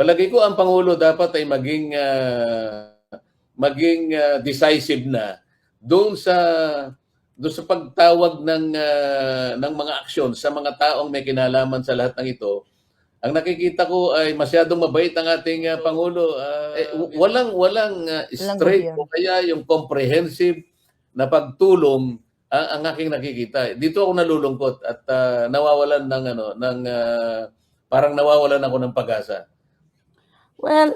Palagay ko ang Pangulo dapat ay maging decisive na doon sa pagtawag ng mga aksyon sa mga taong may kinalaman sa lahat ng ito. Ang nakikita ko ay masyadong mabait ang ating Pangulo. Walang straight o gobyerno. kaya yung comprehensive na pagtulong ang aking nakikita. Dito ako nalulungkot at nawawalan parang nawawalan ako ng pag-asa. Well,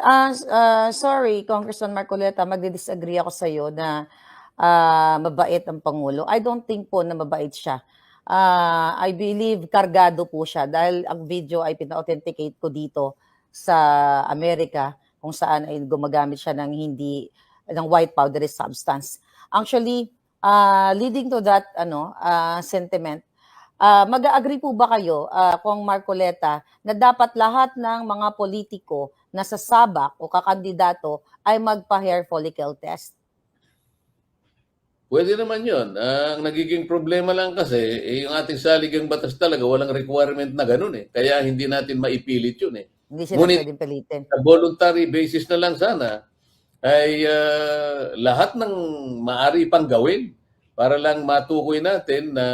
sorry, Congressman Marcoleta, magdi-disagree ako sa iyo na mabait ang Pangulo. I don't think po na mabait siya. I believe kargado po siya dahil ang video ay pina-authenticate ko dito sa Amerika kung saan ay gumagamit siya ng white powdery substance. Actually, leading to that sentiment, mag-agree po ba kayo, kung Marcoleta, na dapat lahat ng mga politiko na sasabak o kakandidato ay magpa-hair follicle test? Pwede naman yun. Ang nagiging problema lang kasi, yung ating saligang batas talaga, walang requirement na ganun eh. Kaya hindi natin maipilit yun eh. Hindi sila Ngunit, pwedeng pilitin. sa voluntary basis na lang sana, ay lahat ng maaari pang gawin para lang matukoy natin na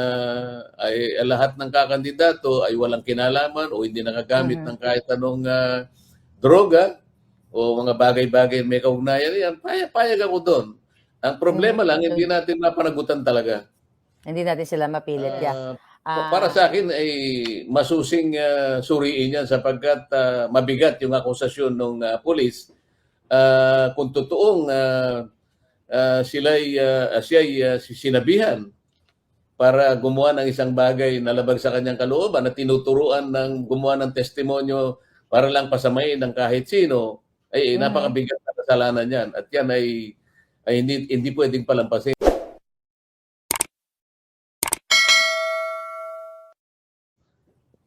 ay lahat ng kakandidato ay walang kinalaman o hindi nakagamit ng kahit anong droga o mga bagay-bagay may kaugnayan yan, payag ako doon. Ang problema lang, hindi natin mapanagutan talaga. Hindi natin sila mapilit. Para sa akin ay masusing suriin yan sapagkat mabigat yung akusasyon ng pulis. Kung totoong siya'y sinabihan para gumawa ng isang bagay na labag sa kanyang kalooban at tinuturuan ng gumawa ng testimonyo para lang pasamain ng kahit sino, ay napakabigat na kasalanan yan. At yan ay hindi pwedeng palampasin.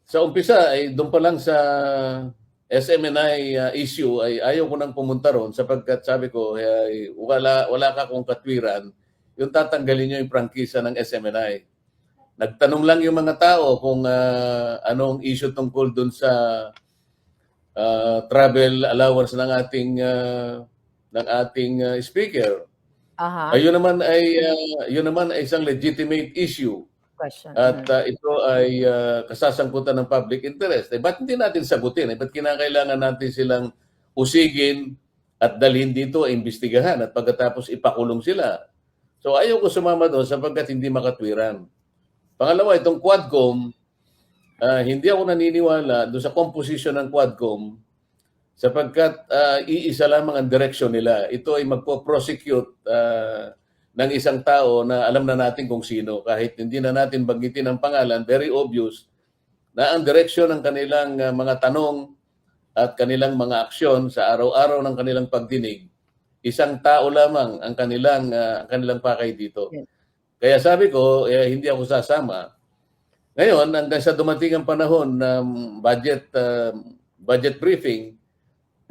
Sa umpisa ay doon pa lang sa SMNI issue ay ayaw ko nang pumunta ron sapagkat sabi ko ay wala ka kung katwiran yung tatanggalin nyo yung prangkisa ng SMNI. Nagtanong lang yung mga tao kung anong issue tungkol doon sa travel allowance ng ating speaker. Yun naman ay isang legitimate issue. Question. At ito ay kasasangkutan ng public interest. Ba't hindi natin sagutin? Ba't kinakailangan natin silang usigin at dalhin dito, imbestigahan at pagkatapos ipakulong sila? So ayaw ko sumama doon sapagkat hindi makatwiran. Pangalawa, itong Quadcom, hindi ako naniniwala doon sa composition ng Quadcom sapagkat iisa lamang ang direksyon nila. Ito ay magpo-prosecute ng isang tao na alam na natin kung sino. Kahit hindi na natin banggitin ang pangalan, very obvious na ang direksyon ng kanilang mga tanong at kanilang mga aksyon sa araw-araw ng kanilang pagdinig, isang tao lamang ang kanilang pakay dito. Kaya sabi ko, hindi ako sasama. Ngayon, hanggang sa dumating ang panahon ng budget briefing,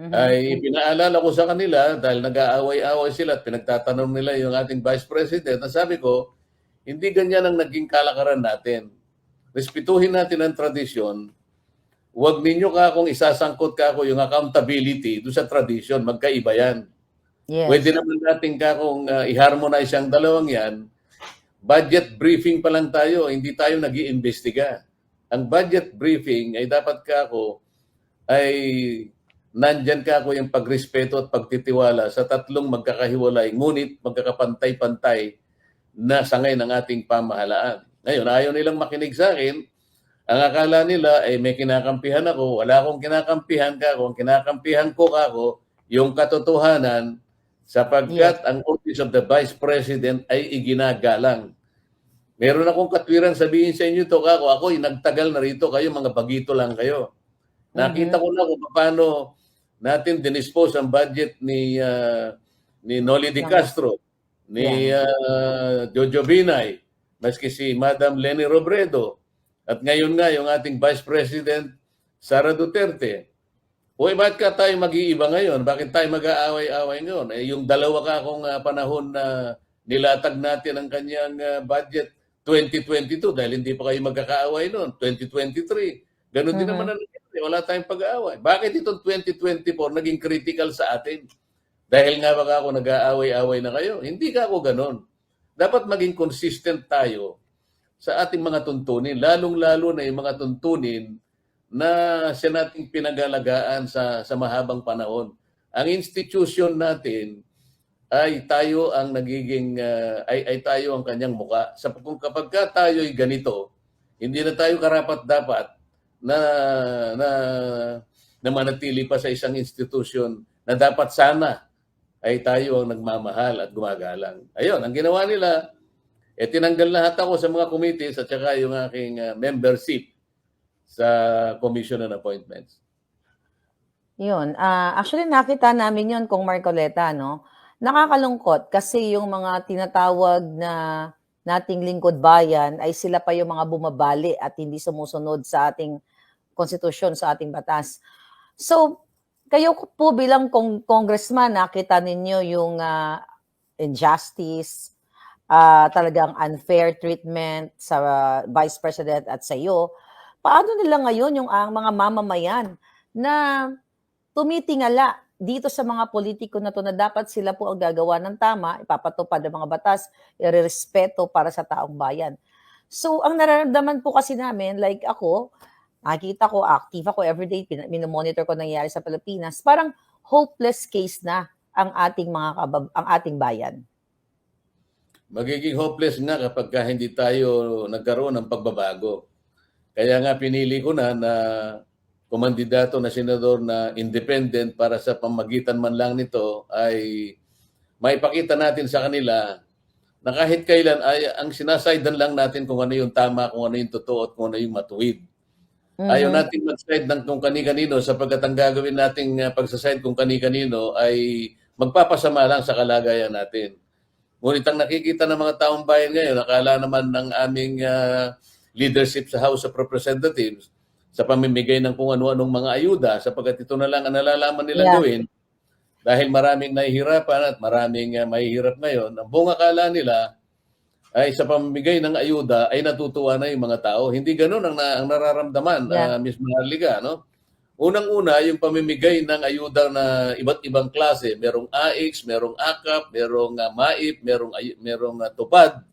ay pinaalala ko sa kanila dahil nag-aaway-aaway sila at pinagtatanong nila yung ating Vice President. Sabi ko, hindi ganyan ang naging kalakaran natin. Respetuhin natin ang tradisyon. Huwag ninyo kung isasangkot yung accountability doon sa tradisyon. Magkaiba yan. Yes. Pwede naman natin kung i-harmonize ang dalawang yan. Budget briefing pa lang tayo, hindi tayo nag-iimbestiga. Ang budget briefing ay dapat ay nandyan yung pagrespeto at pagtitiwala sa tatlong magkakahiwalay, ngunit magkakapantay-pantay na sangay ng ating pamahalaan. Ngayon, ayaw nilang makinig sa akin. Ang akala nila ay may kinakampihan ako. Wala akong kinakampihan Ang kinakampihan ko yung katotohanan sapagkat ang Office of the Vice President ay iginagalang. Meron akong katwiran sabihin sa inyo ako'y nagtagal na rito kayo, mga bagito lang kayo. Nakita ko na kung paano natin dinispose ang budget ni Noli Di Castro, ni Jojo Binay, maski si Madam Leni Robredo, at ngayon nga yung ating Vice President Sara Duterte. Bakit ka tayo mag-iiba ngayon? Bakit tayo mag-aaway-aaway ngayon? Yung dalawa panahon na nilatag natin ang kanyang budget 2022 dahil hindi pa kayo magkakaaway noon, 2023. Ganun din naman ang wala tayong pag-aaway. Bakit itong 2024 naging critical sa atin? Dahil nga baka ako nag-aaway-away na kayo. Hindi ka ako ganon. Dapat maging consistent tayo sa ating mga tuntunin, lalong-lalo na yung mga tuntunin na siya nating pinag-alagaan sa mahabang panahon. Ang institution natin ay tayo ang nagiging ay tayo ang kanyang muka. Sa kung kapag ka tayo ay ganito, hindi na tayo karapat-dapat na na na manatili pa sa isang institution na dapat sana ay tayo ang nagmamahal at gumagalang. Ayun, ang ginawa nila, tinanggal lahat ako sa mga committees at saka yung aking membership sa Commission on Appointments. Yun, actually nakita namin yun kung Marcoleta, no? Nakakalungkot kasi yung mga tinatawag na nating lingkod bayan ay sila pa yung mga bumabali at hindi sumusunod sa ating konstitusyon, sa ating batas. So, kayo po bilang congressman, nakita ninyo yung injustice, talagang unfair treatment sa Vice President at sa iyo. Paano nila ngayon yung mga mamamayan na tumitingala dito sa mga politiko na to na dapat sila po ang gagawa ng tama, ipapatupad ang mga batas, irerespeto para sa taong bayan. So, ang nararamdaman po kasi namin, like ako, nakikita ko, active ako everyday, minomonitor ko nangyayari sa Pilipinas, parang hopeless case na ang ating ang ating bayan. Magiging hopeless nga kapag hindi tayo nagkaroon ng pagbabago. Kaya nga pinili ko na kumandidato na senador na independent para sa pamagitan man lang nito ay maipakita natin sa kanila na kahit kailan ay ang sinasaydan lang natin kung ano yung tama, kung ano yung totoo at kung ano yung matuwid. Ayaw natin mag-side ng kung kani-kanino sapagkat ang gagawin nating pagsaside kung kani-kanino ay magpapasama lang sa kalagayan natin. Ngunit ang nakikita ng mga taong bayan ngayon, akala naman ng aming leadership sa House of Representatives sa pamimigay ng kung ano-anong mga ayuda sapagkat ito na lang ang nalalaman nila gawin dahil maraming nahihirapan at maraming mahihirap ngayon. Ang buong akala nila ay sa pamimigay ng ayuda ay natutuwa na yung mga tao. Hindi ganoon ang nararamdaman, Ms. Maharlika, no? Unang-una, yung pamimigay ng ayuda na iba't ibang klase. Merong AIX, merong AKAP, merong MAIP, merong TUPAD.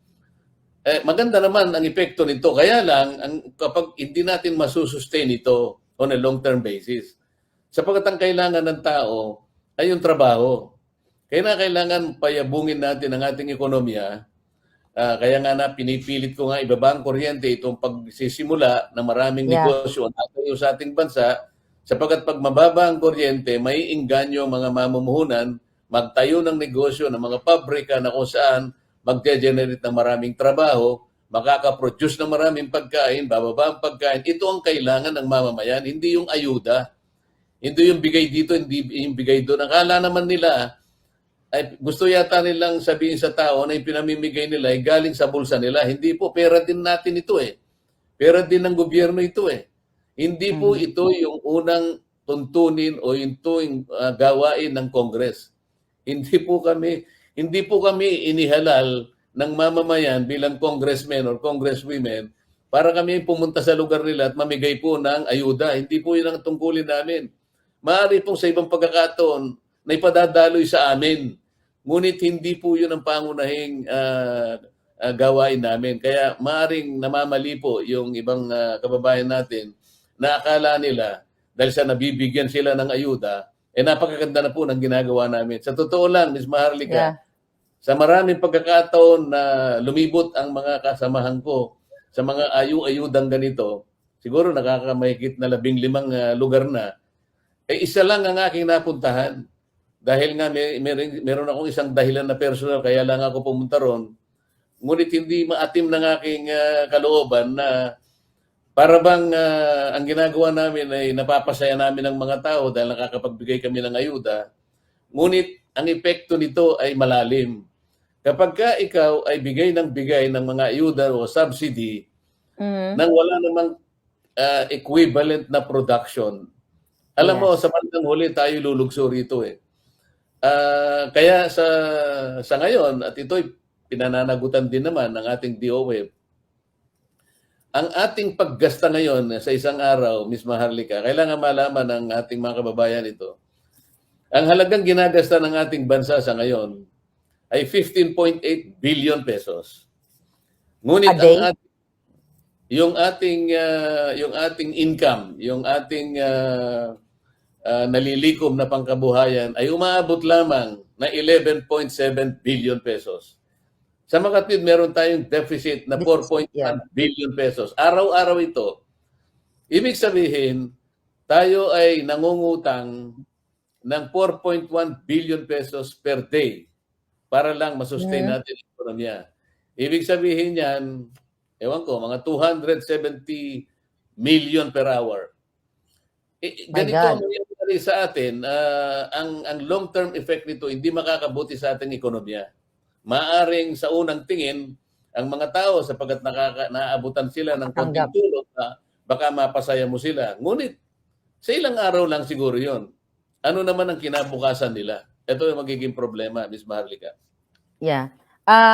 Maganda naman ang epekto nito. Kaya lang, kapag hindi natin masusustain ito on a long-term basis, sapagkat ang kailangan ng tao ay yung trabaho. Kaya kailangan payabungin natin ang ating ekonomiya. Kaya nga pinipilit ko nga ibaba ang kuryente itong pagsisimula ng maraming negosyo ang tatayo sa ating bansa sapagkat pag mababa ang kuryente, may inganyo mga mamumuhunan magtayo ng negosyo ng mga pabrika na kung saan mag-generate ng maraming trabaho, makaka-produce ng maraming pagkain, bababa ang pagkain. Ito ang kailangan ng mamamayan, hindi yung ayuda. Hindi yung bigay dito, hindi yung bigay doon. Akala naman nila, ay gusto yata nilang sabihin sa tao na yung pinamimigay nila ay galing sa bulsa nila. Hindi po, pera din natin ito eh. Pera din ng gobyerno ito eh. Hindi po ito yung unang tuntunin o yung gawain ng Congress. Hindi po kami inihalal ng mamamayan bilang congressmen or congresswomen para kami pumunta sa lugar nila at mamigay po ng ayuda. Hindi po yun ang tungkulin namin. Maaari pong sa ibang pagkakataon na ipadadaloy sa amin. Ngunit hindi po yun ang pangunahing gawain namin. Kaya maaring namamali po yung ibang kababayan natin na akala nila dahil sa nabibigyan sila ng ayuda, napakaganda na po ng ginagawa namin. Sa totoo lang, Ms. Maharlika, sa maraming pagkakataon na lumibot ang mga kasamahan ko sa mga ayudang ganito, siguro nakakamahigit na 15 lugar na, isa lang ang aking napuntahan. Dahil nga meron akong isang dahilan na personal, kaya lang ako pumunta ron. Ngunit hindi maatim ng aking kalooban na para bang ang ginagawa namin ay napapasaya namin ang mga tao dahil nakakapagbigay kami ng ayuda. Ngunit ang epekto nito ay malalim. Kapag ka ikaw ay bigay ng mga ayuda o subsidy nang wala namang equivalent na production, alam mo, sa bandang huli tayo lulugso rito eh. Kaya sa ngayon, at ito'y pinananagutan din naman ng ating DOE, ang ating paggasta ngayon sa isang araw, Miss Maharlika, kailangan malaman ng ating mga kababayan ito. Ang halagang ginagasta ng ating bansa sa ngayon ay 15.8 billion pesos. A Ngunit day? yung ating income, yung ating nalilikom na pangkabuhayan ay umaabot lamang na 11.7 billion pesos. Sa makatwid, meron tayong deficit na 4.1 Yeah. billion pesos. Araw-araw ito. Ibig sabihin, tayo ay nangungutang ng 4.1 billion pesos per day para lang masustain Mm. natin ang ekonomiya. Ibig sabihin yan, ewan ko, mga 270 million per hour. My Ganito ang God. mangyayari sa atin, ang long-term effect nito hindi makakabuti sa ating ekonomiya. Maaring sa unang tingin, ang mga tao sapagkat naaabutan sila ng konting Tanggap. tulong, baka mapasaya mo sila. Ngunit, sa ilang araw lang siguro yon. Ano naman ang kinabukasan nila? Ito yung magiging problema, Ms. Maharlika. Yeah.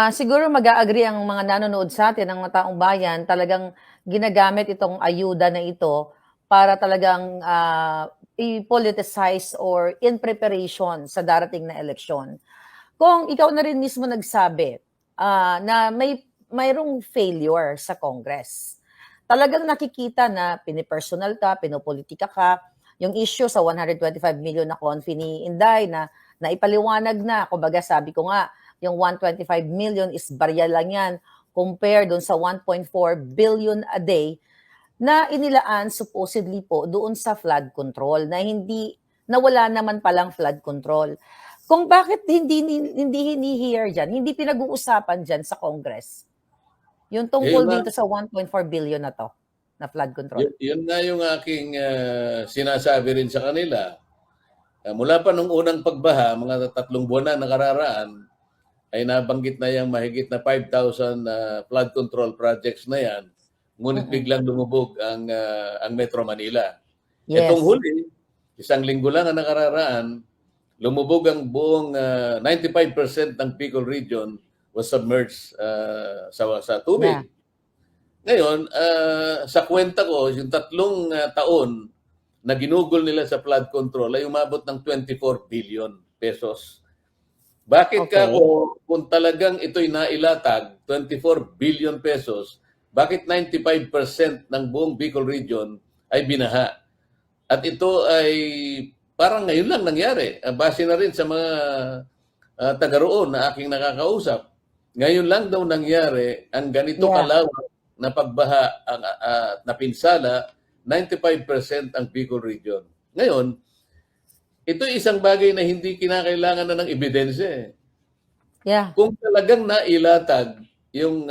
Siguro mag-a-agree ang mga nanonood sa atin, ang mga taong bayan, talagang ginagamit itong ayuda na ito para talagang i-politicize or in preparation sa darating na eleksyon. Kung ikaw na rin mismo nagsabi na mayroong failure sa Congress, talagang nakikita na pinipersonal ka, pinopolitika ka, yung issue sa 125 million na confi ni Inday na naipaliwanag na, kumbaga sabi ko nga, yung 125 million is barya lang yan compared dun sa 1.4 billion a day na inilaan supposedly po doon sa flood control na wala naman palang flood control. Kung bakit hindi hini-hear dyan, hindi pinag-uusapan dyan sa Congress, yung tungkol Yun nga, dito sa 1.4 billion na to, na flood control. yun nga yung aking sinasabi rin sa kanila. Mula pa nung unang pagbaha, mga 3 buwan na nakararaan, ay nabanggit na yung mahigit na 5,000 flood control projects na yan. Ngunit biglang lumubog ang Metro Manila. Itong Yes. huli, 1 linggo lang ang nakararaan, lumubog ang buong 95% ng Bicol region was submerged sa tubig. Yeah. Ngayon, sa kwenta ko, yung 3 taon na ginugol nila sa flood control ay umabot ng 24 billion pesos. Bakit Okay. kung talagang ito'y nailatag, 24 billion pesos, bakit 95% ng buong Bicol region ay binaha? At ito ay parang ngayon lang nangyari. Base na rin sa mga taga roon na aking nakakausap. Ngayon lang daw nangyari ang ganito Yeah. kalawak na pagbaha na pinsala, 95% ang Bicol region. Ngayon, ito isang bagay na hindi kinakailangan na ng ebidensya. Yeah. Kung talagang nailatag yung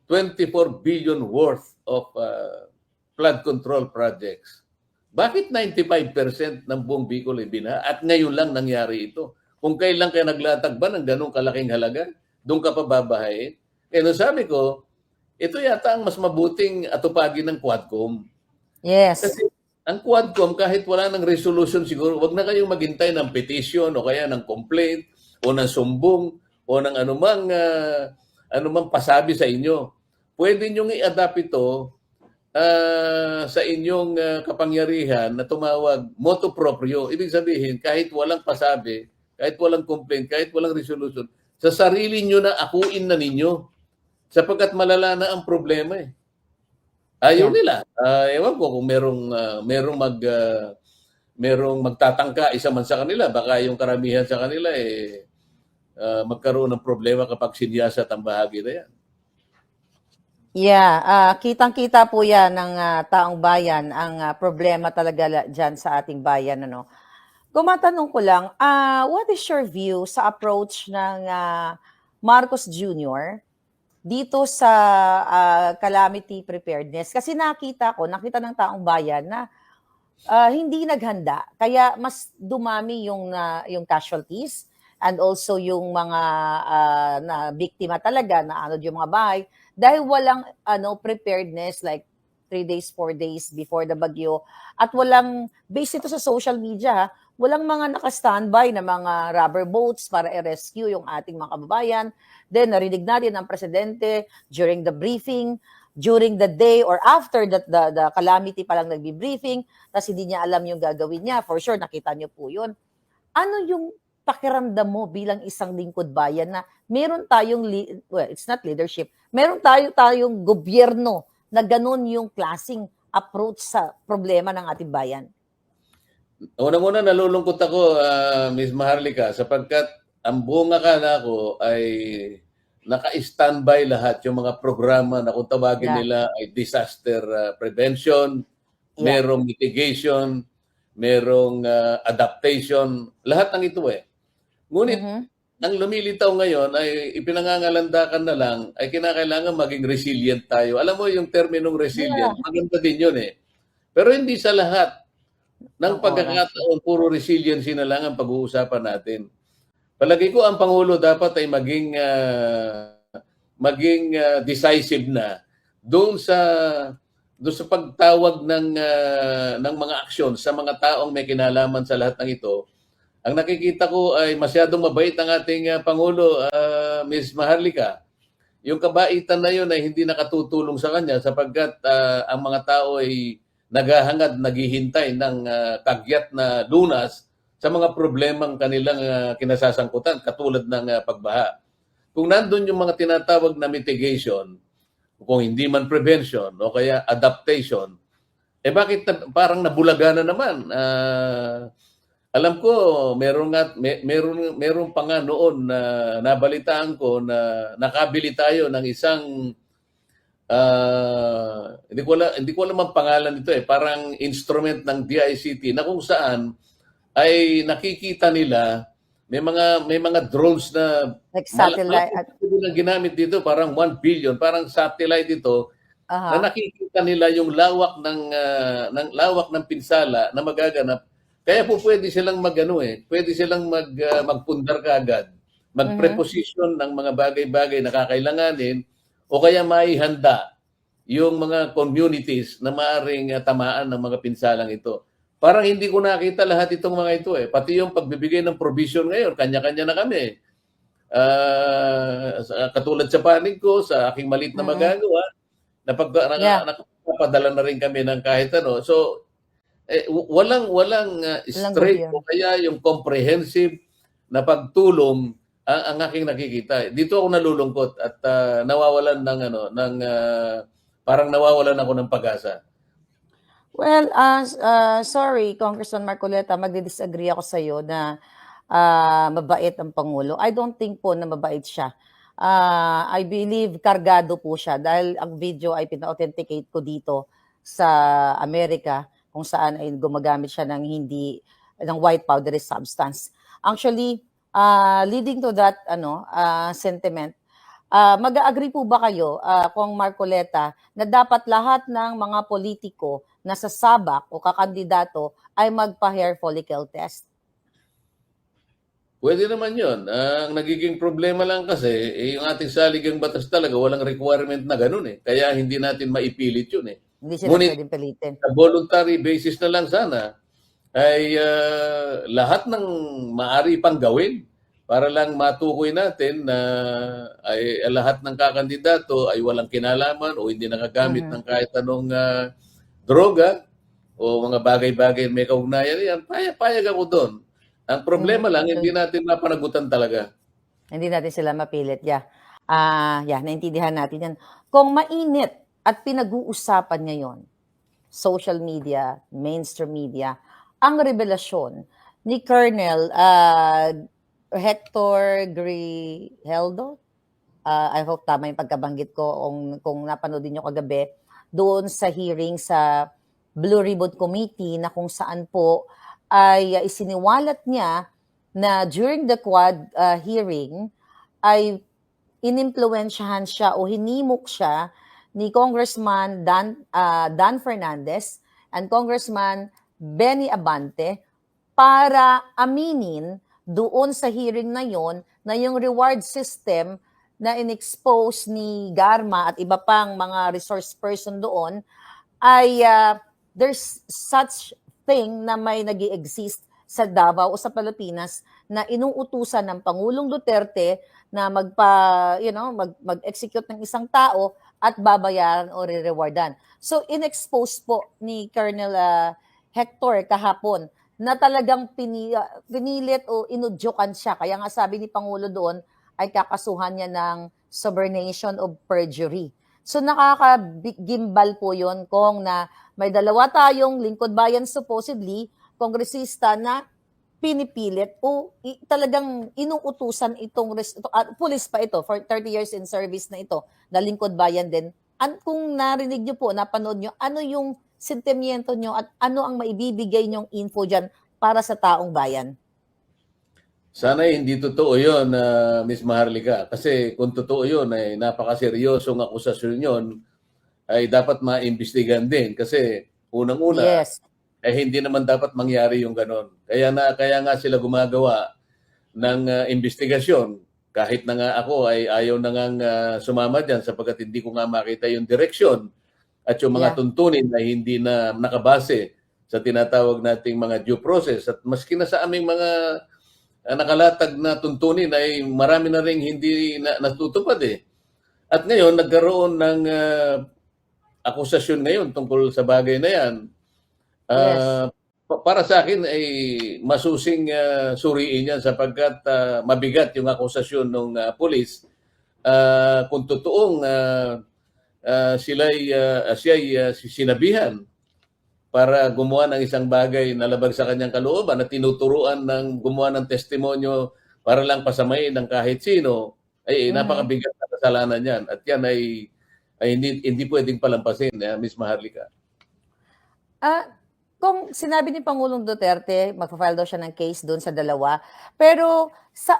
24 billion worth of flood control projects, bakit 95% ng buong Bicol ay binaha? At ngayon lang nangyari ito. Kung kailan kayo naglatag ba ng ganong kalaking halaga, doon ka pa babahayin? Kaya sabi ko, ito yata ang mas mabuting atupagin ng Quadcom. Yes. Kasi ang Quadcom, kahit wala ng resolution siguro, wag na kayong maghintay ng petition o kaya ng complaint o ng sumbong o ng anumang pasabi sa inyo. Pwede nyo i-adapt ito sa inyong kapangyarihan na tumawag motu proprio. Ibig sabihin, kahit walang pasabi, kahit walang complaint, kahit walang resolution, sa sarili nyo na akuin na ninyo. Sapagkat malala na ang problema eh. Ayaw nila. Ewan ko kung merong magtatangka isa man sa kanila, baka yung karamihan sa kanila magkaroon ng problema kapag sinyasat ang bahagi na yan. Yeah, kitang-kita po 'yan ng taong bayan ang problema talaga diyan sa ating bayan, ano. Kung matanong ko lang, what is your view sa approach ng Marcos Jr. dito sa calamity preparedness? Kasi nakita ng taong bayan na hindi naghanda, kaya mas dumami yung casualties and also yung mga na biktima talaga na yung mga bahay dahil walang preparedness like 3 days, 4 days before the bagyo at walang based ito sa social media, walang mga naka-standby na mga rubber boats para i-rescue yung ating mga kababayan. Then narinig natin ang presidente during the briefing during the day or after the calamity pa lang nagbi-briefing, tapos hindi niya alam yung gagawin niya. For sure, nakita niyo po yun. Ano yung pakiramdam mo bilang isang lingkod bayan na meron tayong, well, it's not leadership, meron tayong gobyerno na ganun yung klaseng approach sa problema ng ating bayan? Unang-una, nalulungkot ako, Ms. Maharlika, sapagkat ang bunga ka na ako ay naka-standby lahat yung mga programa na kung tawagin Yeah. nila ay disaster prevention, Yeah. merong mitigation, merong adaptation, lahat ng ito eh. Ngunit Mhm. ang lumilitaw ngayon ay ipinangangalandakan na lang ay kinakailangan maging resilient tayo. Alam mo yung terminong resilient, maganda din yun eh. Pero hindi sa lahat ng Ng oras. pagkakataon, puro resiliency na lang ang pag-uusapan natin. Palagi ko ang Pangulo dapat ay maging decisive na doon sa pagtawag ng mga aksyon sa mga taong may kinalaman sa lahat ng ito. Ang nakikita ko ay masyadong mabait ang ating Pangulo, Ms. Maharlika. Yung kabaitan na yun ay hindi nakatutulong sa kanya sapagkat ang mga tao ay naghahangad, naghihintay ng kagyat na lunas sa mga problemang kanilang kinasasangkutan, katulad ng pagbaha. Kung nandun yung mga tinatawag na mitigation, kung hindi man prevention o kaya adaptation, bakit parang nabulaga na naman? Alam ko, meron pa nga noon na nabalitaan ko na nakabili tayo ng isang hindi ko alam ang pangalan nito eh, parang instrument ng DICT na kung saan ay nakikita nila may mga drones na Like satellite. na ginamit dito, parang 1 billion, parang satellite ito na nakikita nila yung lawak ng pinsala na magaganap. Kaya po pwede silang pwede silang magpundar kaagad, mag-preposition ng mga bagay-bagay na kakailanganin o kaya maihanda yung mga communities na maaring tamaan ng mga pinsalang ito. Parang hindi ko nakita lahat itong mga ito eh. Pati yung pagbibigay ng provision ngayon, kanya-kanya na kami. Katulad sa panig ko, sa aking malit na magagawa, nakapadala na rin kami ng kahit ano. So, walang straight o kaya yung comprehensive na pagtulong ang aking nakikita. Dito ako nalulungkot at nawawalan parang nawawalan ako ng pag-asa. Well, sorry, Congressman Marcoleta, magdi-disagree ako sa iyo na mabait ang Pangulo. I don't think po na mabait siya. I believe kargado po siya dahil ang video ay pina-authenticate ko dito sa Amerika kung saan ay gumagamit siya ng white powdery substance. Actually, leading to that sentiment, mag-agree po ba kayo, Kong Marcoleta, na dapat lahat ng mga politiko na sasabak o kakandidato ay magpa-hair follicle test? Pwede naman yun. Ang nagiging problema lang kasi, yung ating saligang batas talaga, walang requirement na ganun eh. Kaya hindi natin maipilit yun eh. Hindi sila pwedeng pilitin. Sa voluntary basis na lang sana, ay lahat ng maaari pang gawin para lang matukoy natin na ay lahat ng kakandidato ay walang kinalaman o hindi nakagamit ng kahit anong droga o mga bagay-bagay may kaugnayan yan, payag ako doon. Ang problema lang, hindi natin mapanagutan talaga. Hindi natin sila mapilit, naintindihan natin yan. Kung mainit at pinag-uusapan ngayon, social media, mainstream media, ang revelasyon ni Colonel Hector Grijaldo, I hope tama yung pagkabanggit ko kung napanood niyo kagabi, doon sa hearing sa Blue Ribbon Committee na kung saan po ay isiniwalat niya na during the Quad hearing ay inimpluwensyahan siya o hinimok siya ni Congressman Dan Fernandez and Congressman Benny Abante para aminin doon sa hearing na yon na yung reward system na in-expose ni Garma at iba pang mga resource person doon ay there's such thing na may nag-i-exist sa Davao o sa Pilipinas na inuutusan ng Pangulong Duterte na mag-execute ng isang tao at babayaran o re-rewardan. So, in-expose po ni Colonel Hector kahapon na talagang pinilit o inudyukan siya. Kaya nga sabi ni Pangulo doon ay kakasuhan niya ng subornation of perjury. So nakakagimbal po yon kung na may dalawa tayong lingkod bayan supposedly, kongresista na pinipilit o talagang inuutusan pulis pa ito for 30 years in service na ito, na lingkod bayan din. Kung narinig nyo po, napanood nyo, ano yung sentimiento nyo at ano ang maibibigay nyong info dyan para sa taong bayan? Sana hindi totoo yun, Miss Maharlika. Kasi kung totoo yun, ay napakaseryosong akusasyon yun, ay dapat maimbestigan din. Kasi unang-una, Yes. ay hindi naman dapat mangyari yung ganon. Kaya nga sila gumagawa ng investigasyon. Kahit na nga ako ay ayaw na nga sumama dyan sapagkat hindi ko nga makita yung direksyon at yung mga Yeah. tuntunin na hindi na nakabase sa tinatawag nating mga due process. At maski na sa aming mga nakalatag na tuntunin ay marami na rin hindi natutupad eh. At ngayon, nagkaroon ng akusasyon ngayon tungkol sa bagay na yan. Yes. Para sa akin ay masusing suriin yan sapagkat mabigat yung akusasyon ng pulis. Kung totoong siya'y sinabihan para gumawa ng isang bagay na labag sa kanyang kalooban at tinuturuan ng gumawa ng testimonyo para lang pasamain ng kahit sino, ay napakabigat na kasalanan yan. At yan ay hindi pwedeng palampasin, Miss Maharlika. Kung sinabi ni Pangulong Duterte, magpa-file daw siya ng case doon sa dalawa, pero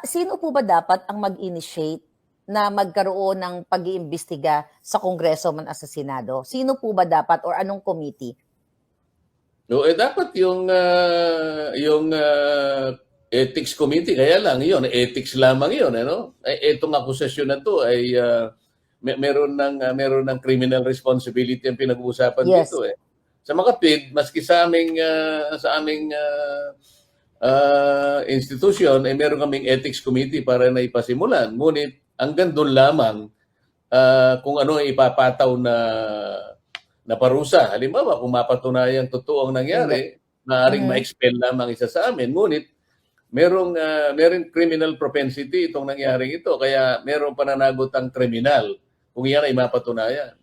sino po ba dapat ang mag-initiate na magkaroon ng pag-iimbestiga sa Kongreso man sa Senado? Sino po ba dapat or anong committee? No, dapat yung ethics committee, kaya lang yun, ethics lamang yun, ano? Itong akusasyon na to ay meron ng criminal responsibility ang pinag-uusapan Yes. dito eh. Sa makatwid, maski sa aming institusyon ay meron kaming ethics committee para na ipasimulan. Ngunit hanggang doon lamang kung ano ay ipapataw na parusa. Halimbawa, kung mapatunayan totoo ang nangyari, maaaring ma-expel lamang isa sa amin. Ngunit, merong criminal propensity itong nangyaring ito. Kaya merong pananagot ang kriminal kung yan ay mapatunayan.